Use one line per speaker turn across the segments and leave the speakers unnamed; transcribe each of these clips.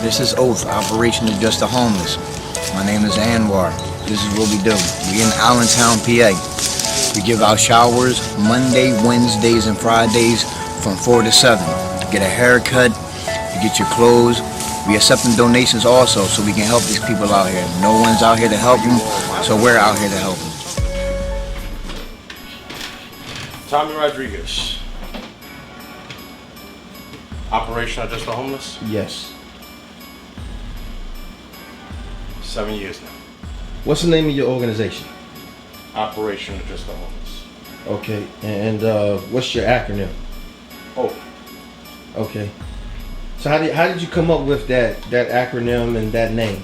This is Oath, Operation Adjust the Homeless. My name is Anwar. This is what we do. We in Allentown, PA. We give out showers Monday, Wednesdays, and Fridays from 4 to 7. You get a haircut, you get your clothes. We accepting donations also, so we can help these people out here. No one's out here to help them, so we're out here to help them.
Tommy Rodriguez. Operation Adjust the Homeless?
Yes.
7 years now.
What's the name of your organization?
Operation Adjust the Homeless.
Okay, and what's your acronym?
Oh,
Okay. So how did you come up with that acronym and that name?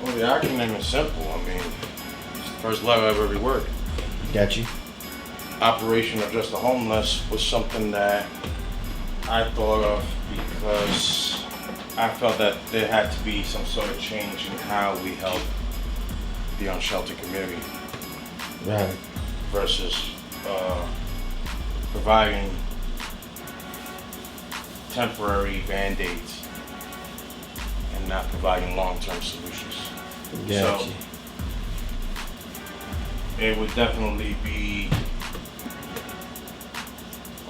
well, the acronym is simple. I mean, it's the first letter of every word.
Got you.
Operation Adjust the Homeless was something that I thought of because I felt that there had to be some sort of change in how we help the unsheltered community
Right.
versus providing temporary band-aids and not providing long-term solutions.
Got
So
you.
it would definitely be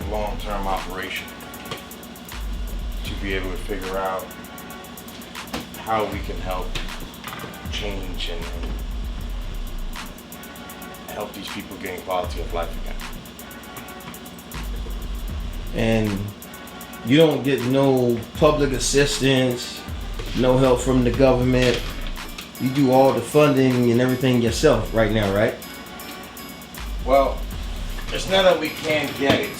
a long-term operation to be able to figure out how we can help change and help these people gain quality of life again.
And you don't get no public assistance, no help from the government. You do all the funding and everything yourself right now, right?
Well, it's not that we can't get it.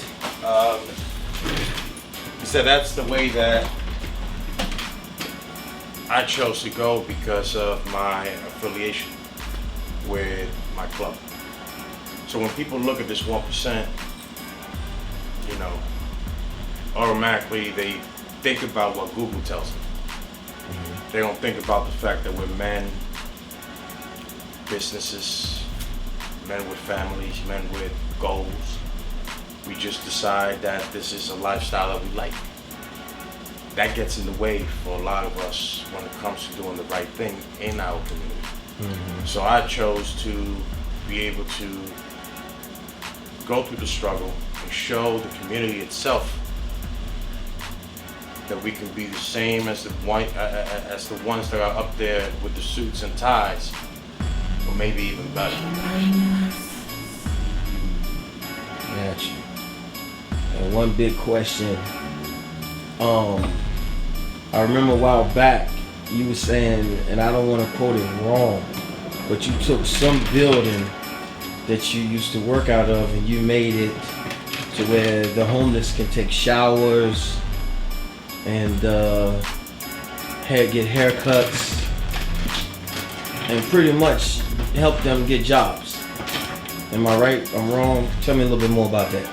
So that's the way that I chose to go because of my affiliation with my club. So when people look at this 1%, you know, automatically they think about what Google tells them. They don't think about the fact that we're men, businesses, men with families, men with goals. We just decide that this is a lifestyle that we like. That gets in the way for a lot of us when it comes to doing the right thing in our community. So I chose to be able to go through the struggle and show the community itself that we can be the same as the ones that are up there with the suits and ties, or maybe even better.
Got you. And one big question. I remember a while back you were saying, and I don't want to quote it wrong, but you took some building that you used to work out of and you made it to where the homeless can take showers and get haircuts and pretty much help them get jobs. Am I right? I'm wrong? Tell me a little bit more about that.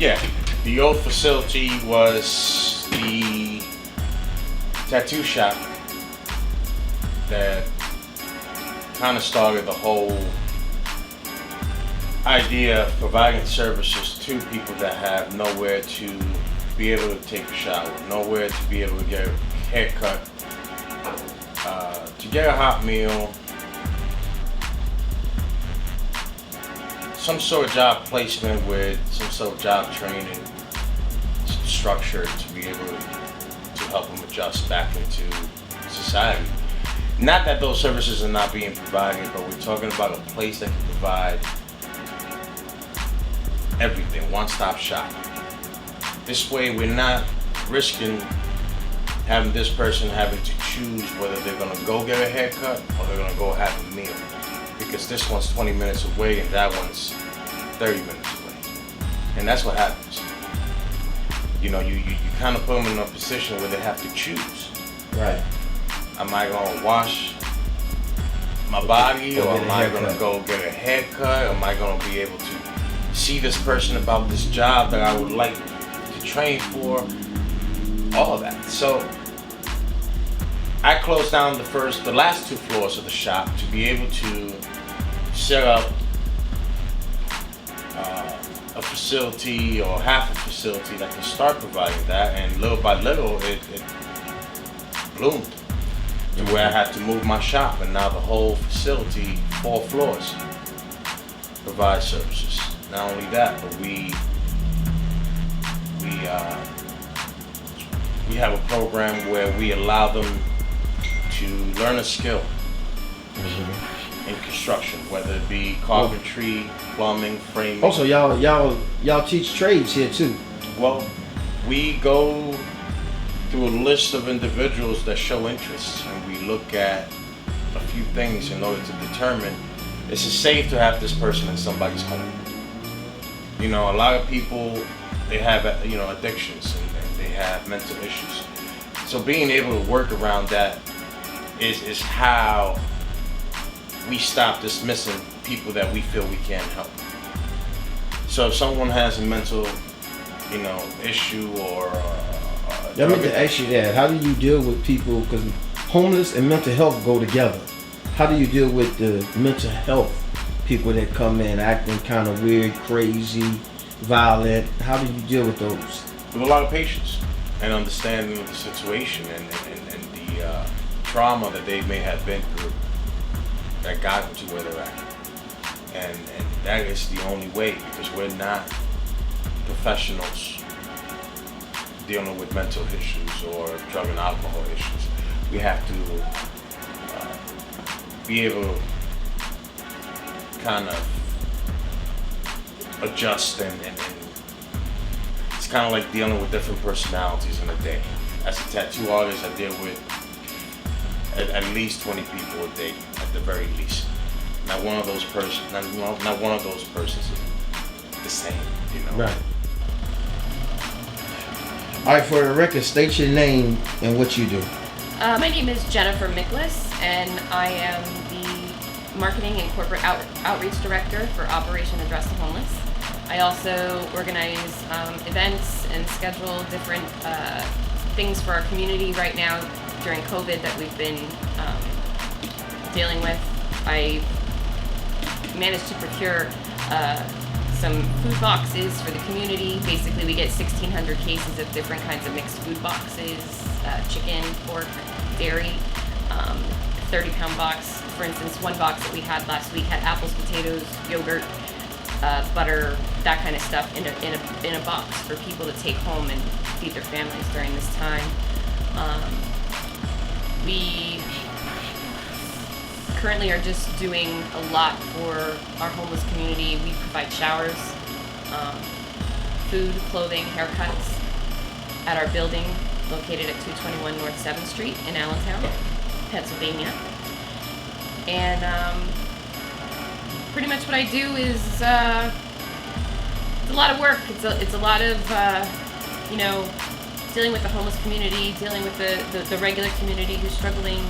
Yeah, the old facility was the tattoo shop that kind of started the whole idea of providing services to people that have nowhere to be able to take a shower, nowhere to be able to get a haircut, to get a hot meal, some sort of job placement with some sort of job training structure to be able to help them adjust back into society. Not that those services are not being provided, but we're talking about a place that can provide everything, one-stop shop. This way we're not risking having this person having to choose whether they're gonna go get a haircut or they're gonna go have a meal. Because this one's 20 minutes away and that one's 30 minutes away. And that's what happens. You know, you kind of put them in a position where they have to choose.
Right.
Am I gonna wash my body
Go
or
get a
am I
haircut.
gonna go get a haircut? Am I gonna be able to see this person about this job that I would like to train for? All of that. So I closed down the last 2 floors of the shop to be able to set up a facility or half a facility that can start providing that, and little by little bloomed to where I had to move my shop, and now the whole facility, 4 floors, provides services. Not only that, but we have a program where we allow them to learn a skill in construction, whether it be carpentry, plumbing, framing.
Also, y'all teach trades here too.
Well, we go through a list of individuals that show interest, and we look at a few things in order to determine is it safe to have this person in somebody's home. You know, a lot of people, they have, you know, addictions and they have mental issues. So being able to work around that is how we stop dismissing people that we feel we can't help. So if someone has a mental, you know, issue or
I meant to ask you that. How do you deal with people, because homeless and mental health go together. How do you deal with the mental health people that come in acting kind of weird, crazy, violent? How do you deal with those?
With a lot of patience and understanding of the situation and the trauma that they may have been through that got them to where they're at. And that is the only way, because we're not professionals dealing with mental issues or drug and alcohol issues. We have to be able to kind of adjust and it's kind of like dealing with different personalities in a day. As a tattoo artist, I deal with at least 20 people a day, at the very least. Not one of those persons is the same, you know.
Right. All right, for the record, state your name and what you do.
My name is Jennifer Miklas, and I am the Marketing and Corporate Outreach Director for Operation Address the Homeless. I also organize events and schedule different things for our community right now during COVID that we've been dealing with. I managed to procure some food boxes for the community. Basically, we get 1,600 cases of different kinds of mixed food boxes, chicken, pork, dairy, 30-pound box. For instance, one box that we had last week had apples, potatoes, yogurt, butter, that kind of stuff in a box for people to take home and feed their families during this time. We currently are just doing a lot for our homeless community. We provide showers, food, clothing, haircuts at our building located at 221 North 7th Street in Allentown, Pennsylvania. And pretty much what I do is it's a lot of work. It's a lot of you know, dealing with the homeless community, dealing with the regular community who's struggling,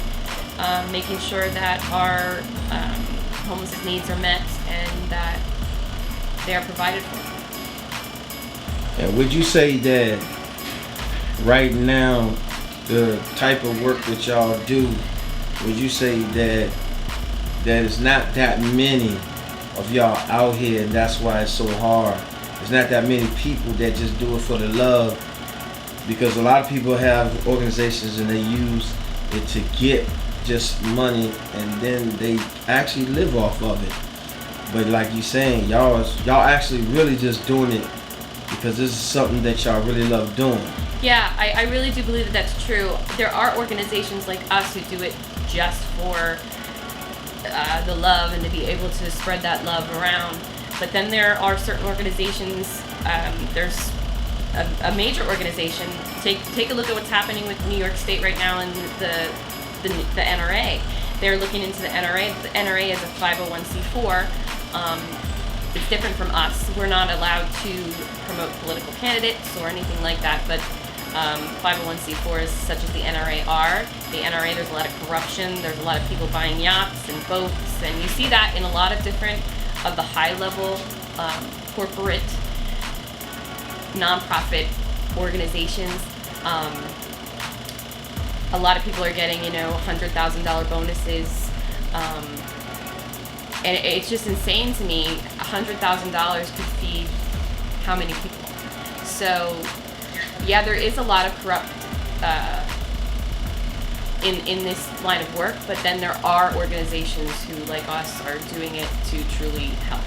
making sure that our homeless needs are met and that they are provided for.
And would you say that right now, the type of work that y'all do, would you say that it's not that many of y'all out here, and that's why it's so hard? There's not that many people that just do it for the love, because a lot of people have organizations and they use it to get just money, and then they actually live off of it. But like you saying, y'all actually really just doing it because this is something that y'all really love doing.
Yeah, I really do believe that that's true. There are organizations like us who do it just for the love and to be able to spread that love around. But then there are certain organizations, there's a major organization. Take a look at what's happening with New York State right now and the NRA. They're looking into the NRA. The NRA is a 501c4. It's different from us. We're not allowed to promote political candidates or anything like that, but 501c4s such as the NRA are. The NRA, there's a lot of corruption. There's a lot of people buying yachts and boats, and you see that in a lot of different of the high-level corporate nonprofit organizations. A lot of people are getting, $100,000 bonuses. And it's just insane to me. $100,000 could feed how many people? So, yeah, there is a lot of corrupt in this line of work, but then there are organizations who, like us, are doing it to truly help.